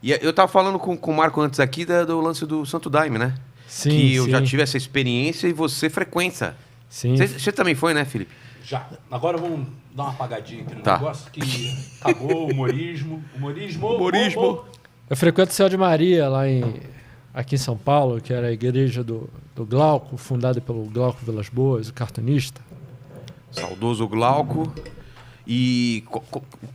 E eu tava falando com o Marco antes aqui do lance do Santo Daime, né? Sim, que eu sim. já tive essa experiência e você frequenta. Sim. Você também foi, né, Felipe? Já. Agora vamos dar uma apagadinha aqui no Tá. negócio que acabou o humorismo. Eu frequento o Céu de Maria aqui em São Paulo, que era a igreja do Glauco, fundada pelo Glauco Vilas Boas, o cartunista. Saudoso Glauco. E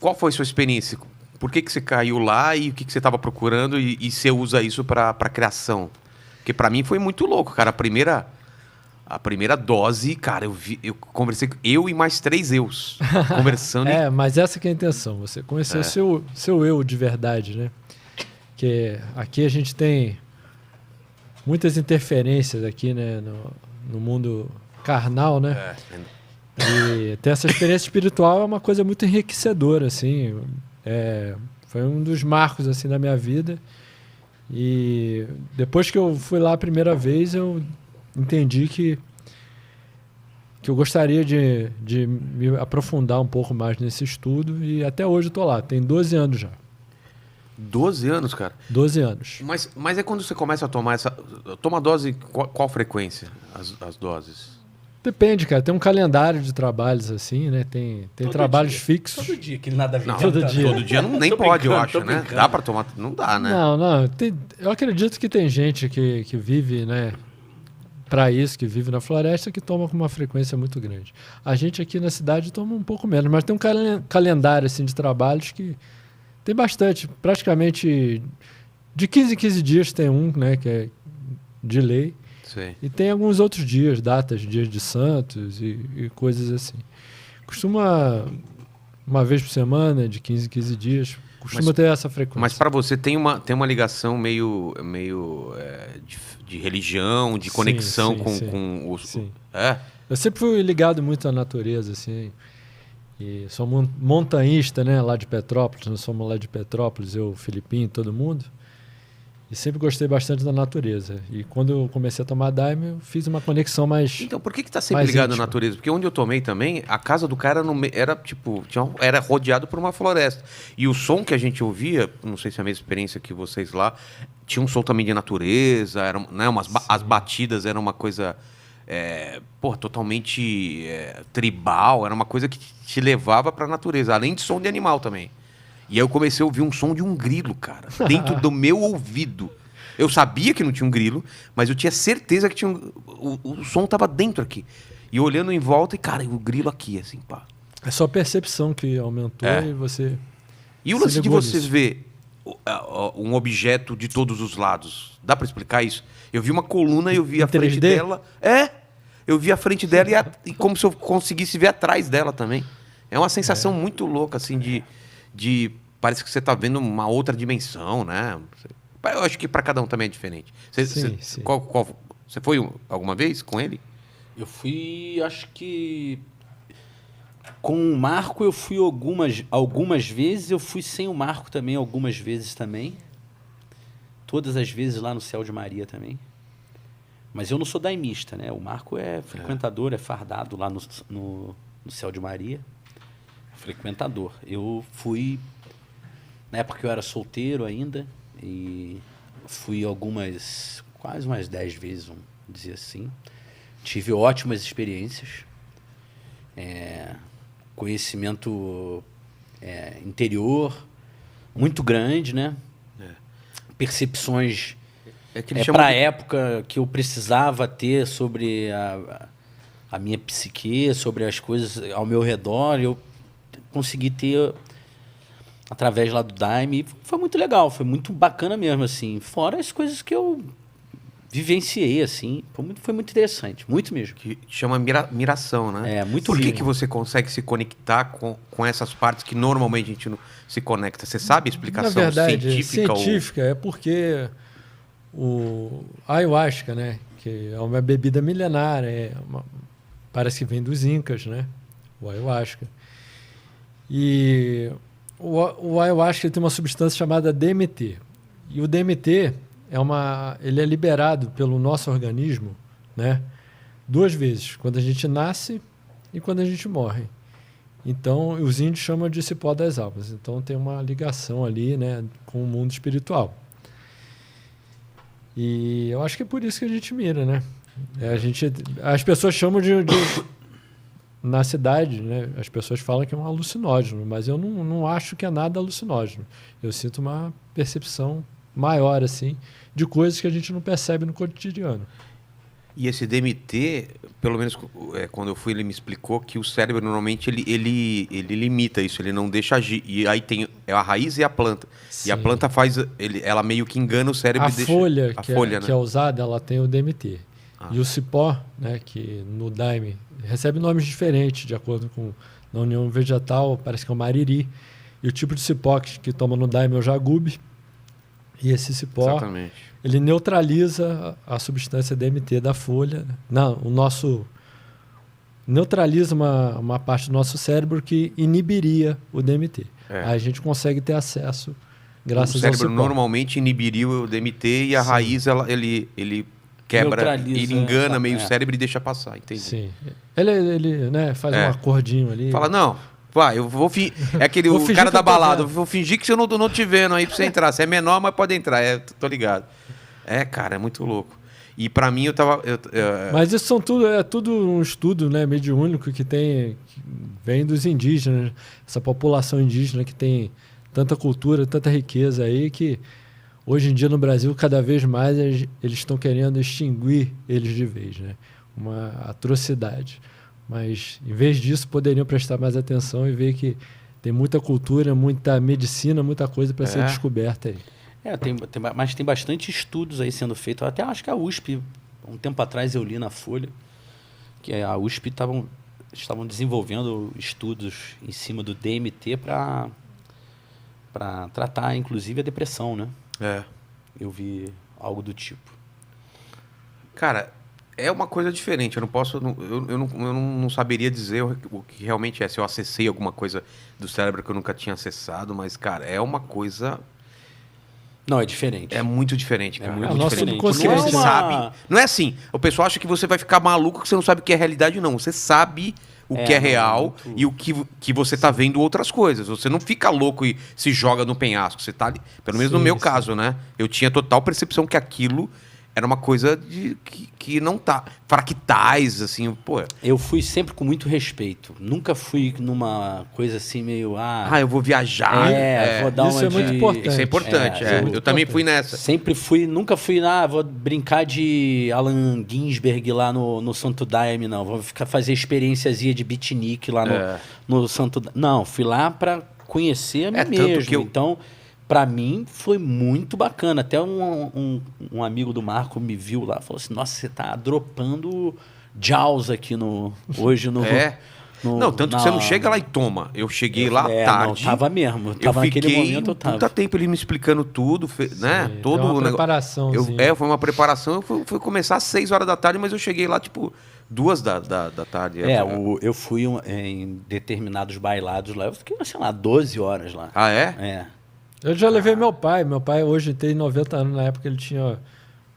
qual foi a sua experiência? Por que você caiu lá e o que você estava procurando e você usa isso para criação? Porque para mim foi muito louco, cara. A primeira dose, cara, eu conversei com eu e mais 3 eus conversando. Mas essa que é a intenção, você conhecer o seu eu de verdade, né? Que aqui a gente tem muitas interferências aqui, né, no mundo carnal, né? E ter essa experiência espiritual é uma coisa muito enriquecedora, assim. Foi um dos marcos, assim, da minha vida. E depois que eu fui lá a primeira vez, eu entendi que eu gostaria de me aprofundar um pouco mais nesse estudo. E até hoje eu estou lá. Tem 12 anos já. 12 anos, cara? 12 anos. Mas é quando você começa a tomar Toma dose, qual frequência? As doses? Depende, cara. Tem um calendário de trabalhos, assim, né? Tem trabalhos fixos. Todo dia, que nada a ver. Não, todo dia. Todo dia nem pode, eu acho, né? Dá pra tomar... Não dá, né? Não. Eu acredito que tem gente que vive, né? Para isso, que vive na floresta, que toma com uma frequência muito grande. A gente aqui na cidade toma um pouco menos, mas tem um calendário, assim, de trabalhos que tem bastante. Praticamente de 15 em 15 dias tem um, né? Que é de lei. Sim. E tem alguns outros dias, dias de santos e coisas assim. Costuma, uma vez por semana, de 15 em 15 dias, ter essa frequência. Mas para você tem uma ligação meio de religião, de conexão com os... Sim. É? Eu sempre fui ligado muito à natureza, assim. E sou montanhista, né, lá de Petrópolis. Nós somos lá de Petrópolis, eu, o Filipinho, todo mundo. E sempre gostei bastante da natureza. E quando eu comecei a tomar Daime, eu fiz uma conexão mais... Então, por que tá sempre ligado à natureza? Porque onde eu tomei também, a casa do cara era rodeado por uma floresta. E o som que a gente ouvia, não sei se é a mesma experiência que vocês lá, tinha um som também de natureza, né, as batidas eram uma coisa totalmente tribal, era uma coisa que te levava pra natureza, além de som de animal também. E aí eu comecei a ouvir um som de um grilo, cara, dentro do meu ouvido. Eu sabia que não tinha um grilo, mas eu tinha certeza que tinha o som tava dentro aqui. E olhando em volta, e cara, o grilo aqui, assim, pá. É só a percepção que aumentou e você... E o lance de você ver um objeto de todos os lados, dá pra explicar isso? Eu vi uma coluna e eu vi a frente 3D? dela. Eu vi a frente dela e como se eu conseguisse ver atrás dela também. É uma sensação muito louca, assim, de parece que você está vendo uma outra dimensão, né? Eu acho que para cada um também é diferente. Sim. Você foi alguma vez com ele? Eu fui, acho que... Com o Marco eu fui algumas vezes. Eu fui sem o Marco também algumas vezes também. Todas as vezes lá no Céu de Maria também. Mas eu não sou daimista, né? O Marco é frequentador, é fardado lá no Céu de Maria. Frequentador. Eu fui... Na época que eu era solteiro ainda, e fui quase umas 10 vezes, vamos dizer assim. Tive ótimas experiências. Conhecimento interior muito grande, né? Percepções para a época que eu precisava ter sobre a minha psique, sobre as coisas ao meu redor. Eu consegui ter através lá do Daime. Foi muito legal, foi muito bacana mesmo, assim. Fora as coisas que eu vivenciei, assim. Foi muito interessante, muito mesmo. Que chama miração, né? Muito Por lindo. que você consegue se conectar com essas partes que normalmente a gente não se conecta? Você sabe a explicação Na verdade, científica? É porque o ayahuasca, né? Que é uma bebida milenar, parece que vem dos incas, né? O ayahuasca. E o ayahuasca tem uma substância chamada DMT. E o DMT ele é liberado pelo nosso organismo, né, 2 vezes, quando a gente nasce e quando a gente morre. Então, os índios chamam de cipó das almas. Então, tem uma ligação ali, né, com o mundo espiritual. E eu acho que é por isso que a gente mira, né? As pessoas chamam na cidade, né? As pessoas falam que é um alucinógeno, mas eu não acho que é nada alucinógeno. Eu sinto uma percepção maior, assim, de coisas que a gente não percebe no cotidiano. E esse DMT, pelo menos quando eu fui, ele me explicou que o cérebro normalmente ele limita isso, ele não deixa agir. E aí tem a raiz e a planta. Sim. E a planta ela meio que engana o cérebro e deixa... Folha, a folha, né? que é usada, ela tem o DMT. E o cipó, né, que no Daime recebe nomes diferentes, de acordo com na União Vegetal, parece que é o mariri. E o tipo de cipó que toma no Daime é o jagube. E esse cipó, exatamente, ele neutraliza a substância DMT da folha. Não, neutraliza uma parte do nosso cérebro que inibiria o DMT. Aí a gente consegue ter acesso graças ao cipó. O cérebro normalmente inibiria o DMT e a raiz ele quebra, ele engana meio o cérebro e deixa passar, entendi. Sim. Ele né, faz um acordinho ali. Fala, não, vai, eu vou fingir. É aquele o cara da balada, eu vou fingir que eu não tô te vendo aí pra você entrar. Você é menor, mas pode entrar. Tô ligado. Cara, é muito louco. E pra mim eu tava. Mas isso é tudo um estudo, né, mediúnico que vem dos indígenas, essa população indígena que tem tanta cultura, tanta riqueza aí que hoje em dia no Brasil cada vez mais eles estão querendo extinguir eles de vez, né? Uma atrocidade. Mas em vez disso poderiam prestar mais atenção e ver que tem muita cultura, muita medicina, muita coisa para ser descoberta aí. Mas tem bastante estudos aí sendo feitos. Eu até acho que a USP, um tempo atrás eu li na Folha, que a USP estavam desenvolvendo estudos em cima do DMT para tratar, inclusive, a depressão, né? Eu vi algo do tipo. Cara, é uma coisa diferente. Eu não posso... Eu não saberia dizer o que realmente é. Se eu acessei alguma coisa do cérebro que eu nunca tinha acessado, mas, cara, é uma coisa... Não, é diferente. É muito diferente, cara. É muito diferente. Não você sabe. Não é assim. O pessoal acha que você vai ficar maluco que você não sabe o que é realidade, não. Você sabe o que é real e o que você tá vendo outras coisas. Você não fica louco e se joga no penhasco. Você tá ali. Pelo menos no meu caso, né? Eu tinha total percepção que aquilo era uma coisa que não tá... Fractais, assim, pô... Eu fui sempre com muito respeito. Nunca fui numa coisa assim meio... eu vou viajar. Vou dar isso é muito importante. Isso é importante, Eu também fui nessa. Sempre fui... Nunca fui, vou brincar de Allen Ginsberg lá no Santo Daime, não. Vou fazer experiênciazinha de beatnik lá no Santo Daime. Não, fui lá para conhecer a mim mesmo. Então... Pra mim, foi muito bacana. Até um amigo do Marco me viu lá e falou assim, nossa, você tá dropando Jaws aqui hoje no... Não, tanto que você não chega lá e toma. Eu cheguei lá tarde. Não, tava mesmo. Naquele momento eu tava. Puta tempo ele me explicando tudo, né? Sim, todo uma preparação. Foi uma preparação. Eu fui começar às 6 horas da tarde, mas eu cheguei lá, tipo, 2 da tarde. Eu fui em determinados bailados lá. Eu fiquei, sei lá, 12 horas lá. Ah, é? É. Eu já levei meu pai. Meu pai hoje tem 90 anos. Na época ele tinha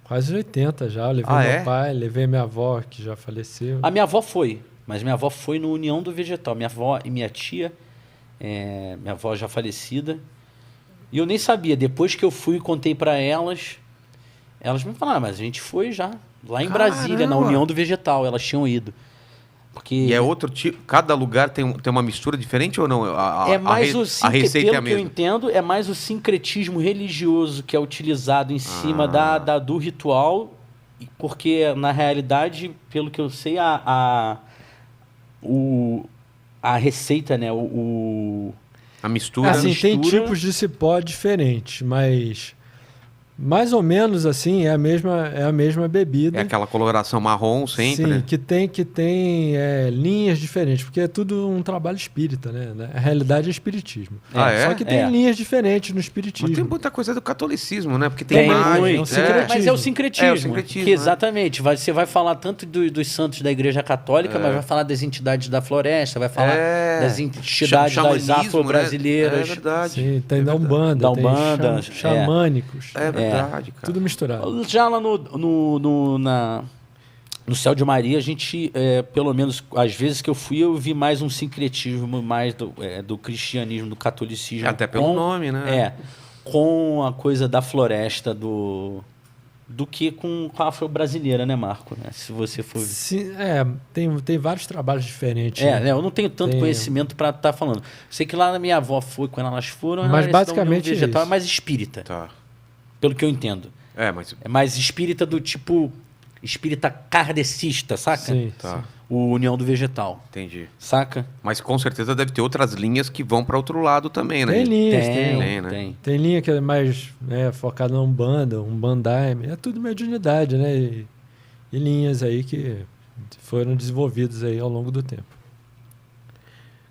quase 80 já. Eu levei meu pai, levei minha avó, que já faleceu. A minha avó foi. Mas minha avó foi no União do Vegetal. Minha avó e minha tia, minha avó já falecida. E eu nem sabia. Depois que eu fui e contei para elas me falaram, mas a gente foi já. Lá em Brasília, na União do Vegetal. Elas tinham ido. Porque... E é outro tipo... Cada lugar tem uma mistura diferente ou não? A receita é a mesma? Pelo que eu entendo, é mais o sincretismo religioso que é utilizado em cima do ritual. Porque, na realidade, pelo que eu sei, a receita, né? A mistura. Assim, tem tipos de cipó diferentes, mas mais ou menos assim é a mesma bebida. É aquela coloração marrom sempre. Sim, né? que tem linhas diferentes, porque é tudo um trabalho espírita, né? A realidade é espiritismo. Só que tem linhas diferentes no espiritismo. Mas tem muita coisa do catolicismo, né? Porque tem imagem. Mas é o sincretismo. Que exatamente. Você vai falar tanto dos santos da Igreja Católica, mas vai falar das entidades da floresta, vai falar das entidades das afro-brasileiras. É verdade. Sim, tem da Umbanda, tem xamânicos. É verdade, cara. Tudo misturado. Já lá No Céu de Maria, a gente, pelo menos às vezes que eu fui, eu vi mais um sincretismo mais do cristianismo, do catolicismo. Até pelo nome, né? Com a coisa da floresta do que com a afro-brasileira, né, Marco? Né? Se você for... Sim, tem vários trabalhos diferentes. Eu não tenho tanto conhecimento para estar falando. Sei que lá na minha avó foi, quando elas foram, mas basicamente vegetal é mais espírita. Tá. Pelo que eu entendo. É mais espírita do tipo... espírita kardecista, saca? Sim, tá. O União do Vegetal. Entendi. Saca? Mas com certeza deve ter outras linhas que vão para outro lado também, né? Tem linhas, tem. Tem linha que é mais focada na Umbanda, Umbandaime, é tudo mediunidade, né? E linhas aí que foram desenvolvidas aí ao longo do tempo.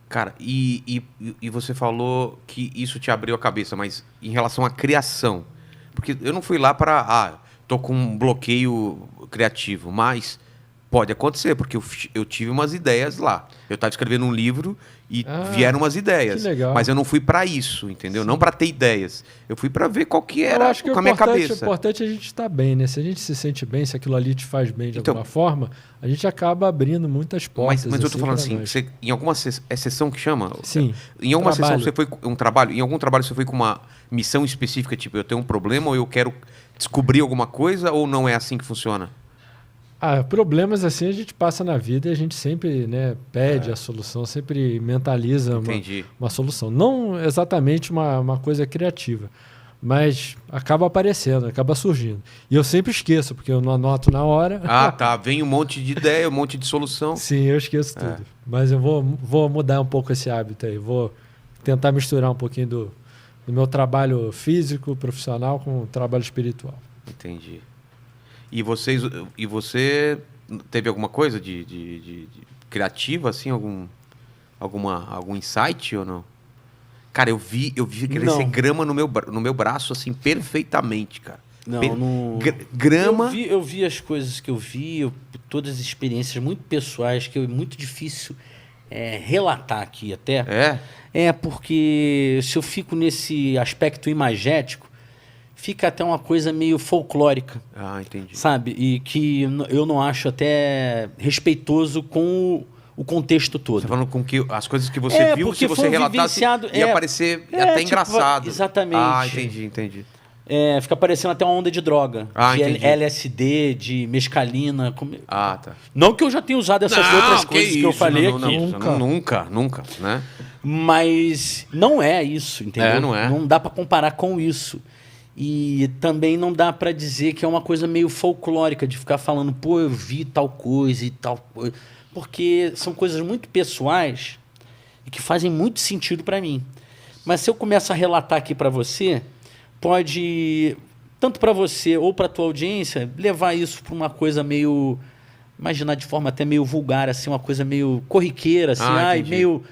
Cara, e você falou que isso te abriu a cabeça, mas em relação à criação, porque eu não fui lá para... tô com um bloqueio criativo, mas pode acontecer, porque eu tive umas ideias lá. Eu estava escrevendo um livro e vieram umas ideias. Que legal. Mas eu não fui para isso, entendeu? Sim. Não para ter ideias. Eu fui para ver qual que era a minha cabeça. O importante é a gente estar bem, né? Se a gente se sente bem, se aquilo ali te faz bem de alguma forma, a gente acaba abrindo muitas portas. Mas eu tô falando assim, você, em alguma sessão que chama? Sim. Em alguma sessão você foi um trabalho? Em algum trabalho você foi com uma missão específica, tipo, eu tenho um problema ou eu quero descobrir alguma coisa, ou não é assim que funciona? Problemas assim a gente passa na vida e a gente sempre, né, pede a solução, sempre mentaliza uma solução. Não exatamente uma coisa criativa, mas acaba aparecendo, acaba surgindo. E eu sempre esqueço, porque eu não anoto na hora. Tá. Vem um monte de ideia, um monte de solução. Sim, eu esqueço tudo. Mas eu vou mudar um pouco esse hábito aí. Vou tentar misturar um pouquinho do meu trabalho físico, profissional, com o trabalho espiritual. Entendi. E você teve alguma coisa de criativa, assim, algum insight ou não? Cara, eu vi crescer grama no meu braço, assim, perfeitamente, cara. Não. Grama. Eu vi as coisas que eu vi, todas as experiências muito pessoais, que é muito difícil relatar aqui até. Porque se eu fico nesse aspecto imagético, fica até uma coisa meio folclórica. Entendi. Sabe? E que eu não acho até respeitoso com o contexto todo. Você tá falando com que as coisas que você viu, se você relatasse, ia parecer até engraçado. Exatamente. Entendi. Fica parecendo até uma onda de droga. De LSD, de mescalina. Tá. Não que eu já tenha usado essas outras coisas que eu falei aqui. Nunca, né? Mas não é isso, entendeu? Não é. Não dá para comparar com isso. E também não dá para dizer que é uma coisa meio folclórica, de ficar falando, pô, eu vi tal coisa e tal coisa. Porque são coisas muito pessoais e que fazem muito sentido para mim. Mas se eu começar a relatar aqui para você, pode, tanto para você ou para tua audiência, levar isso para uma coisa meio, imaginar de forma até meio vulgar, assim, uma coisa meio corriqueira, assim, meio...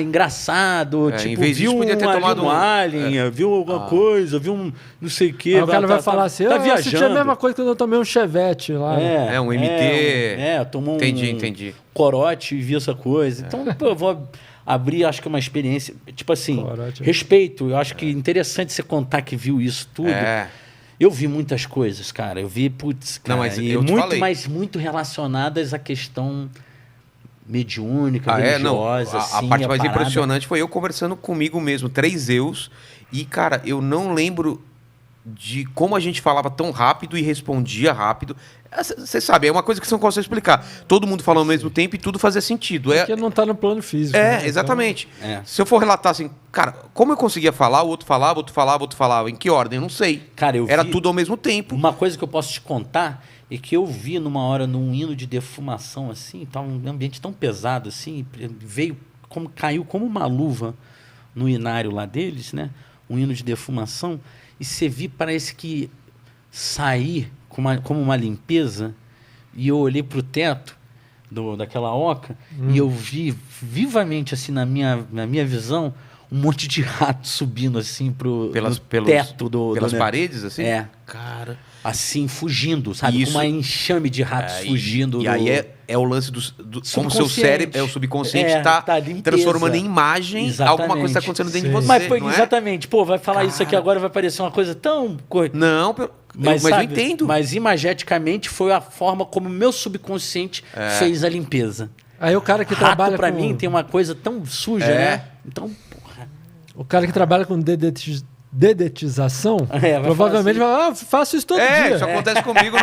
engraçado, tipo, viu um alien, viu alguma coisa, viu um não sei o quê. Aí o cara vai falar assim, eu assisti a mesma coisa quando eu tomei um Chevette lá. Um MT. Tomou entendi. Corote e vi essa coisa. Então, eu vou abrir, acho que uma experiência, tipo assim, respeito. Eu acho que é interessante você contar que viu isso tudo. Eu vi muitas coisas, cara. Eu vi, cara, não, mas e mas muito relacionadas à questão mediúnica, religiosa. A parte mais impressionante foi eu conversando comigo mesmo, 3 eus, e, cara, eu não lembro de como a gente falava tão rápido e respondia rápido. Você sabe, é uma coisa que você não consegue explicar. Todo mundo falando ao mesmo tempo e tudo fazia sentido. Porque não está no plano físico. Né? Exatamente. Então, se eu for relatar assim, cara, como eu conseguia falar, o outro falava, em que ordem? Eu não sei. Cara, era tudo ao mesmo tempo. Uma coisa que eu posso te contar é que eu vi numa hora num hino de defumação assim, tá um ambiente tão pesado assim, caiu como uma luva no inário lá deles, né? Um hino de defumação, e você viu, parece que sair como uma limpeza, e eu olhei para o teto daquela oca e eu vi vivamente assim na minha visão um monte de rato subindo assim pro teto pelas paredes assim. Cara, assim fugindo, sabe? Com uma enxame de ratos fugindo. E aí é o lance do como o seu cérebro, o subconsciente está transformando em imagem alguma coisa que está acontecendo dentro de você. Mas exatamente, vai falar isso aqui agora, vai parecer uma coisa tão... Não, Mas eu entendo. Mas imageticamente foi a forma como o meu subconsciente fez a limpeza. Aí o cara que Rato, trabalha pra com... mim, tem uma coisa tão suja, né? Então, porra. O cara que trabalha com dedetização, vai provavelmente falar vai falar, faço isso todo dia. Isso acontece comigo.